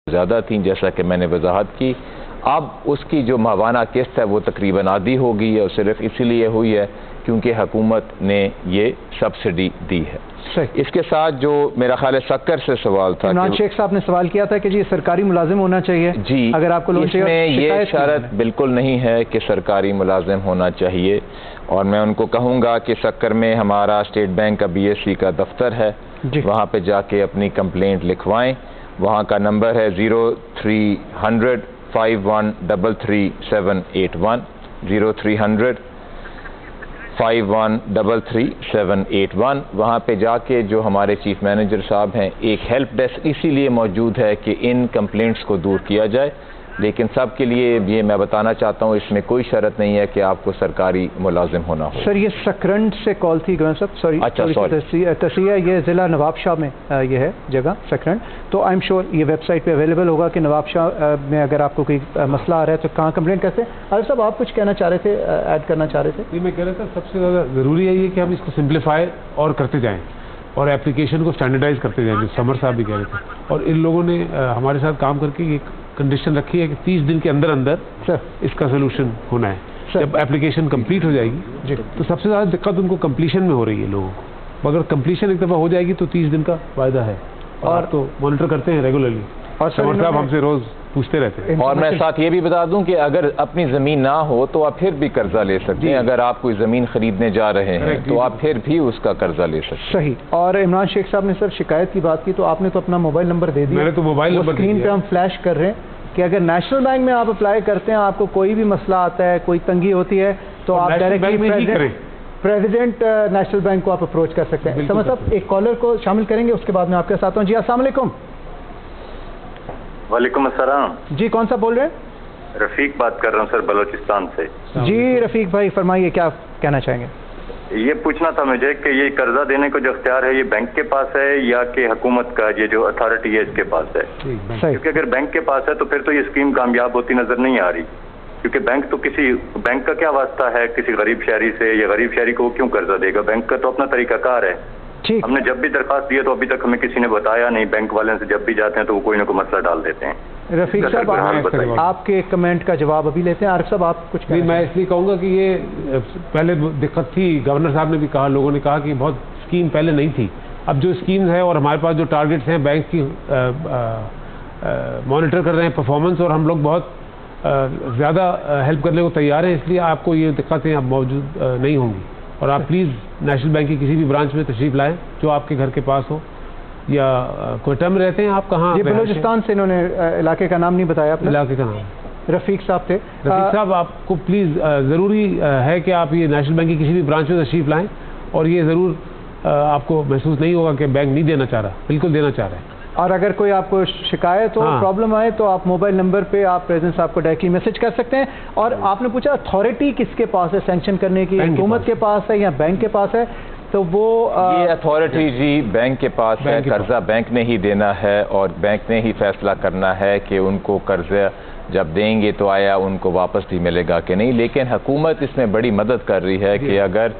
زیادہ تھیں، جیسا کہ میں نے وضاحت کی۔ اب اس کی جو ماہانہ قسط ہے وہ تقریباً آدھی ہو گئی ہے، اور صرف اسی لیے ہوئی ہے کیونکہ حکومت نے یہ سبسڈی دی ہے۔ اس کے ساتھ جو میرا خیال ہے سکر سے سوال تھا، عمران شیخ صاحب نے سوال کیا تھا کہ جی سرکاری ملازم ہونا چاہیے جی، اگر آپ کو لون چاہیے۔ اس میں یہ شرط بالکل نہیں ہے کہ سرکاری ملازم ہونا چاہیے، اور میں ان کو کہوں گا کہ سکر میں ہمارا اسٹیٹ بینک کا BSc کا دفتر ہے، وہاں پہ جا کے اپنی کمپلینٹ لکھوائیں۔ وہاں کا نمبر ہے 0300 5133 781 0300 وہاں پہ جا کے جو ہمارے چیف مینیجر صاحب ہیں، ایک ہیلپ ڈیسک اسی لیے موجود ہے کہ ان کمپلینٹس کو دور کیا جائے، لیکن سب کے لیے یہ میں بتانا چاہتا ہوں اس میں کوئی شرط نہیں ہے کہ آپ کو سرکاری ملازم ہونا ہو۔ سر یہ سکرنڈ سے کال تھی گورنر صاحب، سوری تصحیح، یہ ضلع نواب شاہ میں یہ ہے جگہ سکرنڈ، تو آئی ایم شیور یہ ویب سائٹ پہ اویلیبل ہوگا کہ نواب شاہ میں اگر آپ کو کوئی مسئلہ آ رہا ہے تو کہاں کمپلینٹ کرتے ہیں۔ عارف صاحب آپ کچھ کہنا چاہ رہے تھے، ایڈ کرنا چاہ رہے تھے؟ میں کہہ رہا تھا سب سے زیادہ ضروری ہے یہ کہ ہم اس کو سمپلیفائی اور کرتے جائیں اور اپلیکیشن کو اسٹینڈرڈائز کرتے جائیں، جو سمر صاحب بھی کہہ رہے تھے، اور ان لوگوں نے ہمارے ساتھ کام کر کے یہ کنڈیشن رکھی ہے کہ 30 دن کے اندر اندر اس کا سولوشن ہونا ہے۔ جب اپلیکیشن کمپلیٹ ہو جائے گی تو سب سے زیادہ دقت ان کو کمپلیشن میں ہو رہی ہے لوگوں کو، مگر کمپلیشن ایک دفعہ ہو جائے گی تو 30 دن کا وعدہ ہے، اور تو مانیٹر کرتے ہیں ریگولرلی، اور سمر صاحب ہم سے روز پوچھتے رہتے ہیں۔ اور میں ساتھ یہ بھی بتا دوں کہ اگر اپنی زمین نہ ہو تو آپ پھر بھی قرضہ لے سکتے ہیں، اگر آپ کوئی زمین خریدنے جا رہے ہیں تو آپ پھر بھی اس کا قرضہ لے سکتے ہیں۔ صحیح۔ اور عمران شیخ صاحب نے سر شکایت کی بات کی تو آپ نے تو اپنا موبائل نمبر دے دیا، میں نے تو موبائل نمبر اسکرین پہ ہم فلیش کر رہے ہیں کہ اگر نیشنل بینک میں آپ اپلائی کرتے ہیں، آپ کو کوئی بھی مسئلہ آتا ہے، کوئی تنگی ہوتی ہے تو آپ ڈائریکٹلی پریزیڈنٹ نیشنل بینک کو آپ اپروچ کر سکتے ہیں۔ سمجھ صاحب ایک کالر کو شامل کریں گے، اس کے بعد میں آپ کے ساتھ ہوں۔ جی السلام علیکم۔ وعلیکم السلام جی کون سا بول رہے ہیں؟ رفیق بات کر رہا ہوں سر، بلوچستان سے۔ جی رفیق بھائی فرمائیے، کیا کہنا چاہیں گے؟ یہ پوچھنا تھا مجھے کہ یہ قرضہ دینے کو جو اختیار ہے یہ بینک کے پاس ہے یا کہ حکومت کا یہ جو اتھارٹی ہے اس کے پاس ہے؟ کیونکہ اگر بینک کے پاس ہے تو پھر تو یہ اسکیم کامیاب ہوتی نظر نہیں آ رہی، کیونکہ بینک کا کیا واسطہ ہے کسی غریب شہری سے، یا غریب شہری کو وہ کیوں قرضہ دے گا؟ بینک کا تو اپنا طریقہ کار ہے۔ ہم نے جب بھی درخواست دی ہے تو ابھی تک ہمیں کسی نے بتایا نہیں، بینک والوں سے جب بھی جاتے ہیں تو وہ کوئی نہ کوئی مسئلہ ڈال دیتے ہیں۔ رفیق صاحب آپ کے کمنٹ کا جواب ابھی لیتے ہیں۔ عارف صاحب آپ کچھ نہیں، میں اس لیے کہوں گا کہ یہ پہلے دقت تھی، گورنر صاحب نے بھی کہا، لوگوں نے کہا کہ بہت اسکیم پہلے نہیں تھی، اب جو اسکیمز ہیں اور ہمارے پاس جو ٹارگیٹس ہیں بینک کی مانیٹر کر رہے ہیں پرفارمنس، اور ہم لوگ بہت زیادہ ہیلپ کرنے کو تیار ہیں، اس لیے آپ کو یہ دقتیں اب موجود نہیں ہوں گی، اور آپ پلیز نیشنل بینک کی کسی بھی برانچ میں تشریف لائیں جو آپ کے گھر کے پاس ہو، یا کوئٹہ میں رہتے ہیں آپ؟ کہاں؟ یہ بلوچستان سے، انہوں نے علاقے کا نام نہیں بتایا اپنے علاقے کا نام۔ رفیق صاحب تھے۔ رفیق صاحب آپ کو پلیز ضروری ہے کہ آپ یہ نیشنل بینک کی کسی بھی برانچ میں تشریف لائیں، اور یہ ضرور آپ کو محسوس نہیں ہوگا کہ بینک نہیں دینا چاہ رہا، بالکل دینا چاہ رہا ہے۔ اور اگر کوئی آپ کو شکایت ہو، پرابلم آئے تو آپ موبائل نمبر پہ آپ پریزیڈنٹ صاحب کو ڈائریکٹلی میسج کر سکتے ہیں۔ اور آپ نے پوچھا اتھارٹی کس کے پاس ہے سینکشن کرنے کی، حکومت کے پاس ہے یا بینک کے پاس ہے؟ تو وہ یہ اتھارٹی جی بینک کے پاس ہے، قرضہ بینک نے ہی دینا ہے، اور بینک نے ہی فیصلہ کرنا ہے کہ ان کو قرضہ جب دیں گے تو آیا ان کو واپس بھی ملے گا کہ نہیں، لیکن حکومت اس میں بڑی مدد کر رہی ہے کہ اگر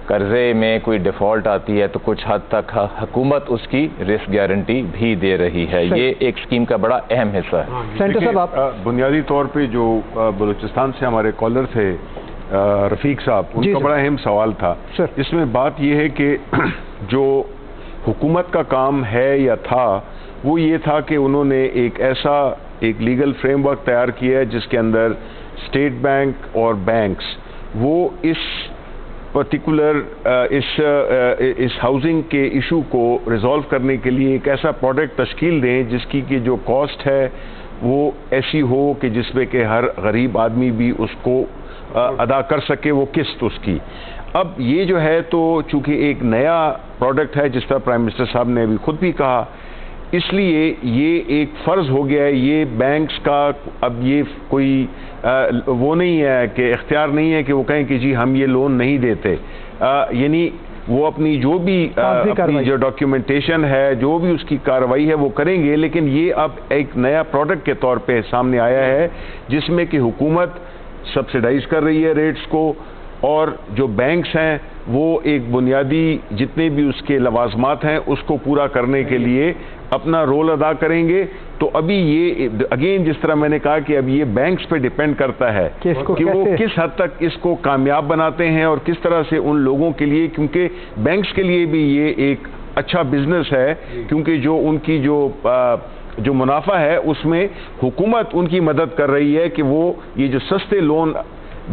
قرضے میں کوئی ڈیفالٹ آتی ہے تو کچھ حد تک حکومت اس کی رسک گارنٹی بھی دے رہی ہے، یہ ایک اسکیم کا بڑا اہم حصہ ہے۔ سینٹر صاحب آپ بنیادی طور پہ جو بلوچستان سے ہمارے کالر تھے رفیق صاحب، ان کا بڑا اہم سوال تھا، اس میں بات یہ ہے کہ جو حکومت کا کام ہے یا تھا وہ یہ تھا کہ انہوں نے ایک ایسا لیگل فریم ورک تیار کیا ہے جس کے اندر اسٹیٹ بینک اور بینکس وہ اس پرٹیکولر اس ہاؤسنگ کے ایشو کو ریزالو کرنے کے لیے ایک ایسا پروڈکٹ تشکیل دیں جس کی کہ جو کاسٹ ہے وہ ایسی ہو کہ جس میں کہ ہر غریب آدمی بھی اس کو ادا کر سکے، وہ قسط اس کی۔ اب یہ جو ہے تو چونکہ ایک نیا پروڈکٹ ہے، جس طرح پرائم منسٹر صاحب نے ابھی خود بھی کہا، اس لیے یہ ایک فرض ہو گیا ہے، یہ بینکس کا اب یہ کوئی وہ نہیں ہے کہ اختیار نہیں ہے کہ وہ کہیں کہ جی ہم یہ لون نہیں دیتے، یعنی وہ اپنی جو بھی جو ڈاکیومنٹیشن ہے، جو بھی اس کی کارروائی ہے وہ کریں گے، لیکن یہ اب ایک نیا پروڈکٹ کے طور پہ سامنے آیا ہے جس میں کہ حکومت سبسڈائز کر رہی ہے ریٹس کو، اور جو بینکس ہیں وہ ایک بنیادی جتنے بھی اس کے لوازمات ہیں اس کو پورا کرنے کے لیے اپنا رول ادا کریں گے. تو ابھی یہ اگین جس طرح میں نے کہا کہ اب یہ بینکس پہ ڈیپینڈ کرتا ہے کہ وہ کس حد تک اس کو کامیاب بناتے ہیں اور کس طرح سے ان لوگوں کے لیے, کیونکہ بینکس کے لیے بھی یہ ایک اچھا بزنس ہے, کیونکہ جو ان کی جو منافع ہے اس میں حکومت ان کی مدد کر رہی ہے کہ وہ یہ جو سستے لون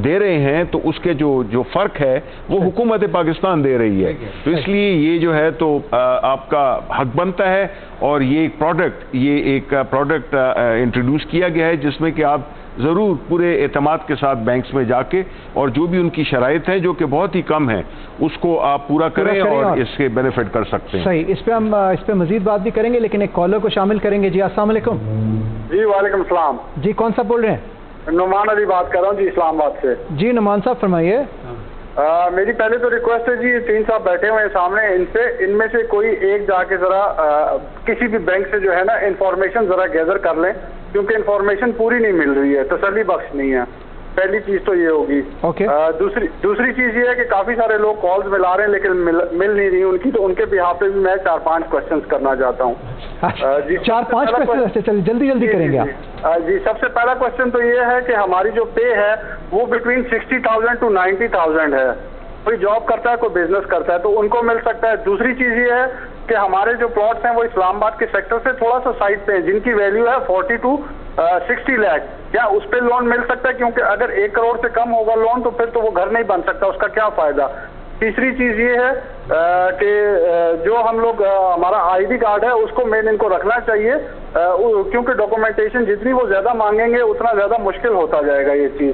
دے رہے ہیں تو اس کے جو فرق ہے وہ حکومت پاکستان دے رہی ہے. تو اس لیے یہ جو ہے تو آپ کا حق بنتا ہے, اور یہ ایک پروڈکٹ انٹروڈیوس کیا گیا ہے جس میں کہ آپ ضرور پورے اعتماد کے ساتھ بینکس میں جا کے اور جو بھی ان کی شرائط ہیں جو کہ بہت ہی کم ہیں اس کو آپ پورا کریں اور اس کے بینیفٹ کر سکتے ہیں. صحیح, اس پہ مزید بات بھی کریں گے, لیکن ایک کالر کو شامل کریں گے. جی السلام علیکم. جی وعلیکم السلام. جی کون سا بول رہے ہیں؟ نعمان علی بات کر رہا ہوں جی اسلام آباد سے. جی نعمان صاحب فرمائیے. میری پہلے تو ریکویسٹ ہے جی, 3 صاحب بیٹھے ہوئے ہیں سامنے, ان میں سے کوئی ایک جا کے ذرا کسی بھی بینک سے جو ہے نا انفارمیشن ذرا گیدر کر لیں, کیونکہ انفارمیشن پوری نہیں مل رہی ہے, تسلی بخش نہیں ہے. پہلی چیز تو یہ ہوگی. دوسری چیز یہ ہے کہ کافی سارے لوگ کالز ملا رہے ہیں لیکن مل نہیں رہی ان کی, تو ان کے بہاف پہ بھی میں 4-5 کوشچنز کرنا چاہتا ہوں. جی 4-5 کوشچن جلدی کریں گے آپ. جی سب سے پہلا کوشچن تو یہ ہے کہ ہماری جو پے ہے وہ بٹوین 60,000 to 90,000 ہے. کوئی جاب کرتا ہے, کوئی بزنس کرتا ہے تو ان کو مل سکتا ہے. دوسری چیز یہ ہے کہ ہمارے جو پلاٹس ہیں وہ اسلام آباد کے سیکٹر سے تھوڑا سا سائڈ پہ ہیں, جن کی ویلیو ہے 40 to 60 لاکھ. کیا اس پہ لون مل سکتا ہے؟ کیونکہ اگر 1 کروڑ سے کم ہوگا لون تو پھر تو وہ گھر نہیں بن سکتا, اس کا کیا فائدہ. تیسری چیز یہ ہے کہ جو ہم لوگ ہمارا آئی ڈی کارڈ ہے اس کو مین ان کو رکھنا چاہیے, کیونکہ ڈاکومنٹیشن جتنی وہ زیادہ مانگیں گے اتنا زیادہ مشکل ہوتا جائے گا یہ چیز.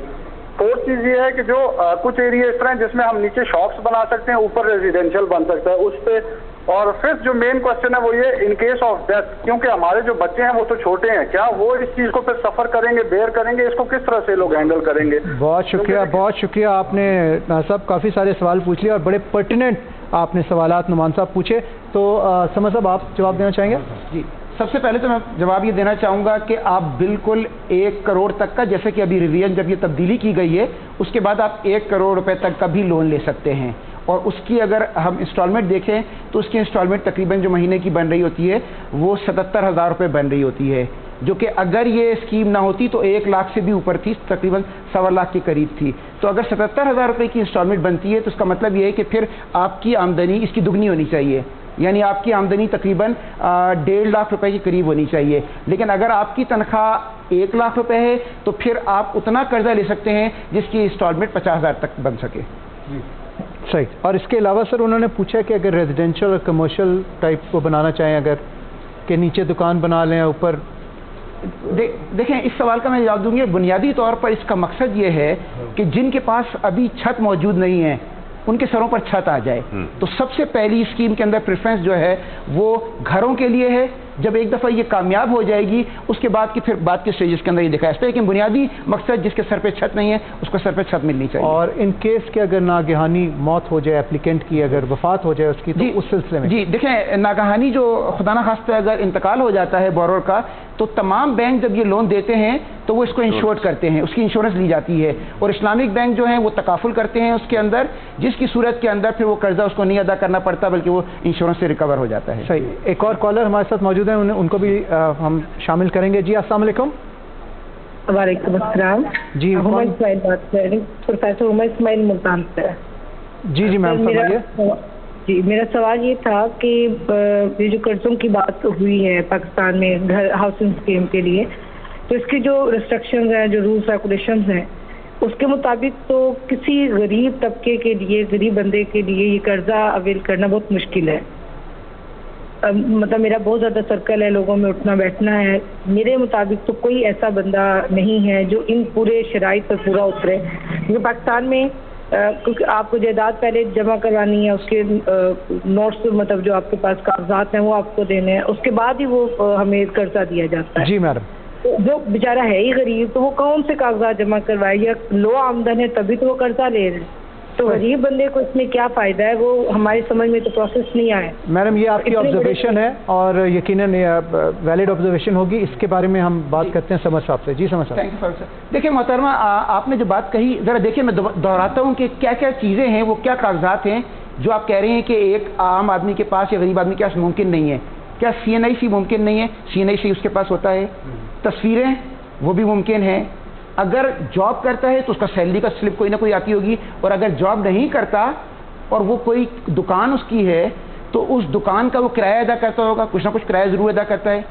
فورتھ چیز یہ ہے کہ جو کچھ ایریا اس طرح ہیں جس میں ہم نیچے شاپس بنا سکتے ہیں, اوپر ریزیڈینشیل بن سکتا ہے, اس پہ. اور ففتھ جو مین کوشچن ہے وہ یہ, ان کیس آف ڈیتھ, کیونکہ ہمارے جو بچے ہیں وہ تو چھوٹے ہیں, کیا وہ اس چیز کو پھر سفر کریں گے, بیئر کریں گے, اس کو کس طرح سے لوگ ہینڈل کریں گے؟ بہت شکریہ آپ نے صاحب کافی سارے سوال پوچھ لیے اور بڑے پرٹیننٹ آپ نے سوالات نعمان صاحب پوچھے. تو سمر صاحب آپ جواب دینا چاہیں گے؟ جی سب سے پہلے تو میں جواب یہ دینا چاہوں گا کہ آپ بالکل 1 کروڑ تک کا, جیسے کہ ابھی ریویژن جب یہ تبدیلی کی گئی ہے اس کے بعد آپ 1 کروڑ روپے تک کا بھی لون لے سکتے ہیں. اور اس کی اگر ہم انسٹالمنٹ دیکھیں تو اس کی انسٹالمنٹ تقریباً جو مہینے کی بن رہی ہوتی ہے وہ 77,000 روپے بن رہی ہوتی ہے, جو کہ اگر یہ اسکیم نہ ہوتی تو 1 لاکھ سے بھی اوپر تھی, تقریباً 1.25 لاکھ کے قریب تھی. تو اگر 77,000 روپے کی انسٹالمنٹ بنتی ہے تو اس کا مطلب یہ ہے کہ پھر آپ کی آمدنی اس کی دگنی ہونی چاہیے, یعنی آپ کی آمدنی تقریباً 1.5 لاکھ روپے کے قریب ہونی چاہیے. لیکن اگر آپ کی تنخواہ 1 لاکھ روپے ہے تو پھر آپ اتنا قرضہ لے سکتے ہیں جس کی انسٹالمنٹ 50,000 تک بن سکے. صحیح. اور اس کے علاوہ سر انہوں نے پوچھا کہ اگر ریزیڈینشیل اور کمرشل ٹائپ کو بنانا چاہیں, اگر کہ نیچے دکان بنا لیں اوپر. دیکھیں اس سوال کا میں جواب دوں گی. بنیادی طور پر اس کا مقصد یہ ہے کہ جن کے پاس ابھی چھت موجود نہیں ہے ان کے سروں پر چھت آ جائے. تو سب سے پہلی اسکیم کے اندر پریفرنس جو ہے وہ گھروں کے لیے ہے. جب ایک دفعہ یہ کامیاب ہو جائے گی اس کے بعد کی پھر بعد کے اسٹیجز کے اندر یہ دکھا ہے. لیکن بنیادی مقصد جس کے سر پہ چھت نہیں ہے اس کو سر پہ چھت ملنی چاہیے. اور ان کیس کہ اگر ناگہانی موت ہو جائے اپلیکینٹ کی, اگر وفات ہو جائے اس کی, تو اس سلسلے میں جی دیکھیں ناگہانی جو خدا نخواستہ اگر انتقال ہو جاتا ہے بورور کا, تو تمام بینک جب یہ لون دیتے ہیں تو وہ اس کو انشور کرتے ہیں, اس کی انشورنس لی جاتی ہے. اور اسلامک بینک جو ہیں وہ تکافل کرتے ہیں اس کے اندر, جس کی صورت کے اندر پھر وہ قرضہ اس کو نہیں ادا کرنا پڑتا بلکہ وہ انشورنس سے ریکور ہو جاتا ہے. صحیح. ایک اور کالر ہمارے ساتھ موجود ہیں, ان کو بھی ہم شامل کریں گے. جی السلام علیکم. وعلیکم السلام. جی عمر اسماعیل بات کر رہی ہوں, پروفیسر عمر اسماعیل ملتان سے. جی میم فرمائیے. جی میرا سوال یہ تھا کہ یہ جو قرضوں کی بات ہوئی ہے پاکستان میں گھر ہاؤسنگ اسکیم کے لیے, تو اس کی جو ریسٹرکشنز ہیں, جو رولس ریگولیشنز ہیں, اس کے مطابق تو کسی غریب طبقے کے لیے, غریب بندے کے لیے یہ قرضہ اویل کرنا بہت مشکل ہے. مطلب میرا بہت زیادہ سرکل ہے, لوگوں میں اٹھنا بیٹھنا ہے. میرے مطابق تو کوئی ایسا بندہ نہیں ہے جو ان پورے شرائط پر پورا اترے. کیونکہ پاکستان میں کیونکہ آپ کو جائیداد پہلے جمع کروانی ہے, اس کے نوٹس مطلب جو آپ کے پاس کاغذات ہیں وہ آپ کو دینے ہیں, اس کے بعد ہی وہ ہمیں قرضہ دیا جاتا ہے. جی میڈم. جو بیچارہ ہے ہی غریب تو وہ کون سے کاغذات جمع کروائے, یا لو آمدن ہے تبھی تو وہ قرضہ لے رہے ہیں. تو غریب بندے کو اس میں کیا فائدہ ہے, وہ ہماری سمجھ میں تو پروسیس نہیں آئے. میڈم یہ آپ کی آبزرویشن ہے اور یقیناً ویلڈ آبزرویشن ہوگی. اس کے بارے میں ہم بات کرتے ہیں سمر صاحب سے. جی سمر صاحب. دیکھیں محترمہ آپ نے جو بات کہی ذرا دیکھیں, میں دہراتا ہوں کہ کیا کیا چیزیں ہیں, وہ کیا کاغذات ہیں جو آپ کہہ رہے ہیں کہ ایک عام آدمی کے پاس یا غریب آدمی کے پاس ممکن نہیں ہے، کیا CNIC ممکن نہیں ہے؟ CNIC اس کے پاس ہوتا ہے، تصویریں وہ بھی ممکن ہیں، اگر جاب کرتا ہے تو اس کا سیلری کا سلپ کوئی نہ کوئی آتی ہوگی، اور اگر جاب نہیں کرتا اور وہ کوئی دکان اس کی ہے تو اس دکان کا وہ کرایہ ادا کرتا ہوگا، کچھ نہ کچھ کرایہ ضرور ادا کرتا ہے۔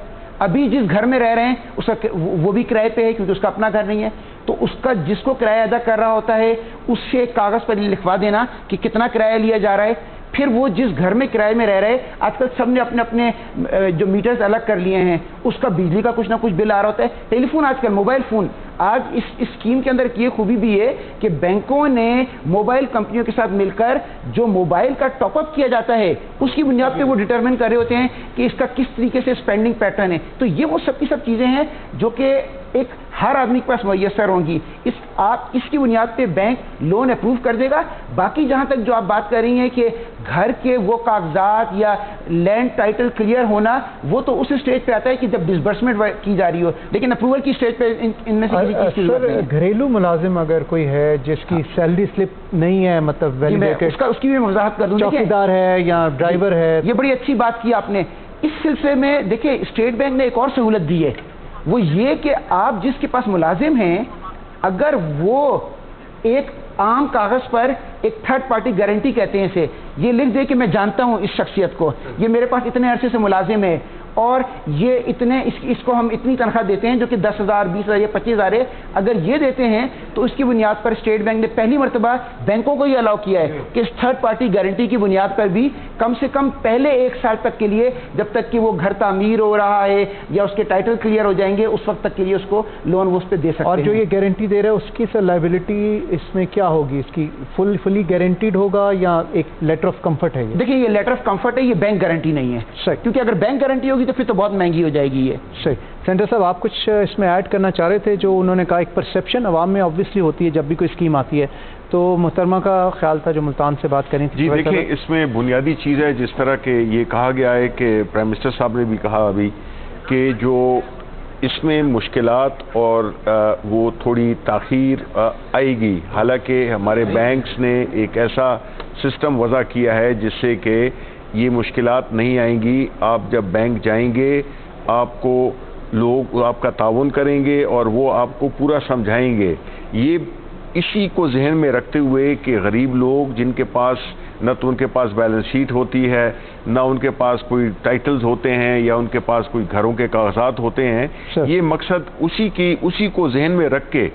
ابھی جس گھر میں رہ رہے ہیں اس کا وہ بھی کرائے پہ ہے کیونکہ اس کا اپنا گھر نہیں ہے، تو اس کا جس کو کرایہ ادا کر رہا ہوتا ہے اس سے ایک کاغذ پر لکھوا دینا کہ کتنا کرایہ لیا جا رہا ہے، پھر وہ جس گھر میں کرائے میں رہ رہے، آج کل سب نے اپنے اپنے جو میٹرز الگ کر لیے ہیں، اس کا بجلی کا کچھ نہ کچھ بل آ رہا ہوتا ہے، ٹیلی فون آج کل موبائل فون، آج اس اسکیم کے اندر کی خوبی بھی ہے کہ بینکوں نے موبائل کمپنیوں کے ساتھ مل کر جو موبائل کا ٹاپ اپ کیا جاتا ہے اس کی بنیاد پہ وہ ڈٹرمن کر رہے ہوتے ہیں کہ اس کا کس طریقے سے اسپینڈنگ پیٹرن ہے، تو یہ وہ سب کی سب چیزیں ہیں جو کہ ایک ہر آدمی کے پاس میسر ہوں گی، اس کی بنیاد پہ بینک لون اپروو کر دے گا۔ باقی جہاں تک جو آپ بات کر رہی ہیں کہ گھر کے وہ کاغذات یا لینڈ ٹائٹل کلیئر ہونا، وہ تو اس اسٹیج پہ آتا ہے کہ جب ڈسبرسمنٹ کی جا رہی ہو، لیکن اپروول کی اسٹیج پہ ان میں سے کسی چیز کی ضرورت نہیں ہے۔ گھریلو ملازم اگر کوئی ہے جس کی سیلری سلپ نہیں ہے، مطلب اس کی بھی وضاحت کر دوں، چوکیدار ہے یا ڈرائیور ہے، یہ بڑی اچھی بات کی آپ نے۔ اس سلسلے میں دیکھیں اسٹیٹ بینک نے ایک اور سہولت دی ہے، وہ یہ کہ آپ جس کے پاس ملازم ہیں اگر وہ ایک عام کاغذ پر ایک تھرڈ پارٹی گارنٹی کہتے ہیں اسے، یہ لکھ دے کہ میں جانتا ہوں اس شخصیت کو، یہ میرے پاس اتنے عرصے سے ملازم ہے اور یہ اتنے اس کو ہم اتنی تنخواہ دیتے ہیں جو کہ 10,000 20,000 یا 25,000 ہے، اگر یہ دیتے ہیں تو اس کی بنیاد پر اسٹیٹ بینک نے پہلی مرتبہ بینکوں کو یہ الاؤ کیا ہے کہ اس تھرڈ پارٹی گارنٹی کی بنیاد پر بھی کم سے کم پہلے 1 سال تک کے لیے، جب تک کہ وہ گھر تعمیر ہو رہا ہے یا اس کے ٹائٹل کلیئر ہو جائیں گے، اس وقت تک کے لیے اس کو لون وہ اس پہ دے سکتے ہیں۔ اور جو یہ گارنٹی دے رہا ہے اس کی سر لائبلٹی اس میں کیا ہوگی؟ اس کی فلی گارنٹیڈ ہوگا یا ایک لیٹر آف کمفرٹ ہے؟ دیکھیں یہ لیٹر آف کمفرٹ ہے، یہ بینک گارنٹی نہیں ہے، کیونکہ اگر بینک گارنٹی ہوگی تو پھر تو بہت مہنگی ہو جائے گی یہ۔ صحیح۔ سینٹر صاحب آپ کچھ اس میں ایڈ کرنا چاہ رہے تھے؟ جو انہوں نے کہا ایک پرسیپشن عوام میں آبویسلی ہوتی ہے جب بھی کوئی اسکیم آتی ہے، تو محترمہ کا خیال تھا جو ملتان سے بات کریں۔ جی دیکھیں اس میں بنیادی چیز ہے جس طرح کہ یہ کہا گیا ہے کہ پرائم منسٹر صاحب نے بھی کہا ابھی کہ جو اس میں مشکلات اور وہ تھوڑی تاخیر آئے گی، حالانکہ ہمارے بینکس نے ایک ایسا سسٹم وضع کیا ہے جس سے کہ یہ مشکلات نہیں آئیں گی۔ آپ جب بینک جائیں گے آپ کو لوگ آپ کا تعاون کریں گے اور وہ آپ کو پورا سمجھائیں گے۔ یہ اسی کو ذہن میں رکھتے ہوئے کہ غریب لوگ جن کے پاس نہ تو ان کے پاس بیلنس شیٹ ہوتی ہے، نہ ان کے پاس کوئی ٹائٹلز ہوتے ہیں یا ان کے پاس کوئی گھروں کے کاغذات ہوتے ہیں، یہ مقصد اسی کو ذہن میں رکھ کے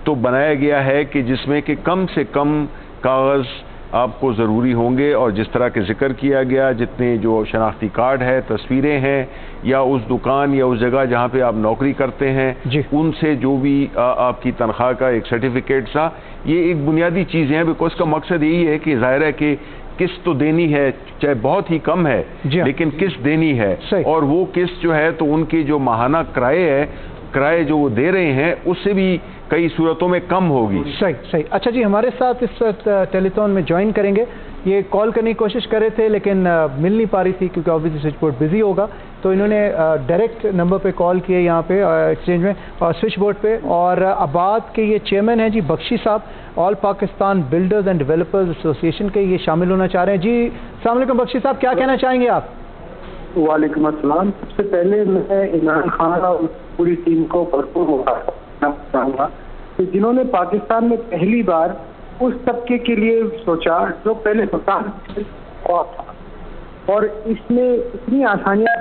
تو بنایا گیا ہے کہ جس میں کہ کم سے کم کاغذ آپ کو ضروری ہوں گے، اور جس طرح کے ذکر کیا گیا جتنے جو شناختی کارڈ ہے، تصویریں ہیں، یا اس دکان یا اس جگہ جہاں پہ آپ نوکری کرتے ہیں ان سے جو بھی آپ کی تنخواہ کا ایک سرٹیفکیٹ سا، یہ ایک بنیادی چیزیں ہیں، بیکاز کا مقصد یہی ہے کہ ظاہر ہے کہ قسط تو دینی ہے، چاہے بہت ہی کم ہے لیکن قسط دینی ہے، اور وہ قسط جو ہے تو ان کی جو ماہانہ کرائے جو وہ دے رہے ہیں اس سے بھی کئی صورتوں میں کم ہوگی۔ صحیح۔ اچھا جی، ہمارے ساتھ اس وقت ٹیلی تھون میں جوائن کریں گے، یہ کال کرنے کی کوشش کر رہے تھے لیکن مل نہیں پا رہی تھی کیونکہ آبویسلی سوئچ بورڈ بزی ہوگا، تو انہوں نے ڈائریکٹ نمبر پہ کال کیے یہاں پہ ایکسچینج میں اور سوئچ بورڈ پہ، اور آباد کے یہ چیئرمین ہیں جی بخشی صاحب، all Pakistan builders and developers association کے، یہ شامل ہونا چاہ رہے ہیں۔ جی السلام علیکم بخشی صاحب، کیا کہنا چاہیں گے آپ؟ وعلیکم السلام۔ سب سے پہلے میں عمران خان اور پوری ٹیم کو بھرپور مبارکباد چاہوں گا کہ جنہوں نے پاکستان میں پہلی بار اس طبقے کے لیے سوچا جو پہلے مکان تھا، اور اس میں اتنی آسانیاں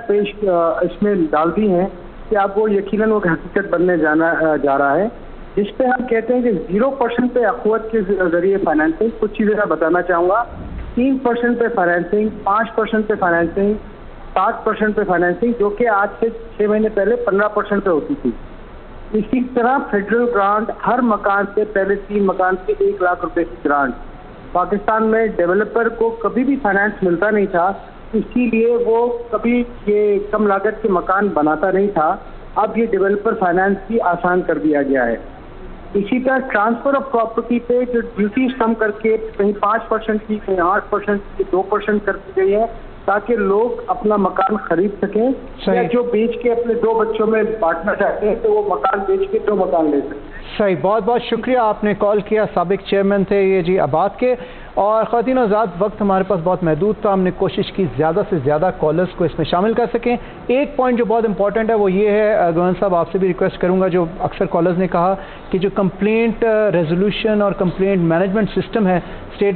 اس میں ڈال دی ہیں کہ آپ کو یقیناً وہ حقیقت بننے جا رہا ہے، جس پہ ہم کہتے ہیں کہ 0% پہ اخوت کے ذریعے فائنینسنگ۔ کچھ چیزیں میں بتانا چاہوں گا، 3% پہ فائنینسنگ، 5% پہ فائنینسنگ، 7% پہ فائنینسنگ، جو کہ آج سے 6 مہینے پہلے 15% پہ ہوتی تھی۔ اسی طرح فیڈرل گرانٹ ہر مکان سے پہلے 3 مکان سے 1 لاکھ روپے کی گرانٹ۔ پاکستان میں ڈیولپر کو کبھی بھی فائنانس ملتا نہیں تھا، اسی لیے وہ کبھی یہ کم لاگت کے مکان بناتا نہیں تھا، اب یہ ڈیولپر فائنانس بھی آسان کر دیا گیا ہے۔ اسی طرح ٹرانسفر آف پراپرٹی پہ جو ڈیوٹیز کم کر کے کہیں 5% کی، کہیں 8% کی، 2% کر دی گئی ہے تاکہ لوگ اپنا مکان خرید سکیں، یا جو بیچ کے اپنے 2 بچوں میں بانٹنا چاہتے ہیں تو وہ مکان بیچ کے 2 مکان لے سکیں۔ صحیح، بہت بہت شکریہ، آپ نے کال کیا، سابق چیئرمین تھے یہ جی آباد کے۔ اور خواتین آزاد وقت ہمارے پاس بہت محدود تھا، ہم نے کوشش کی زیادہ سے زیادہ کالرز کو اس میں شامل کر سکیں۔ ایک پوائنٹ جو بہت امپورٹنٹ ہے وہ یہ ہے، گورنر صاحب آپ سے بھی ریکویسٹ کروں گا، جو اکثر کالرز نے کہا کہ جو کمپلینٹ ریزولوشن اور کمپلینٹ مینجمنٹ سسٹم ہے اسٹیٹ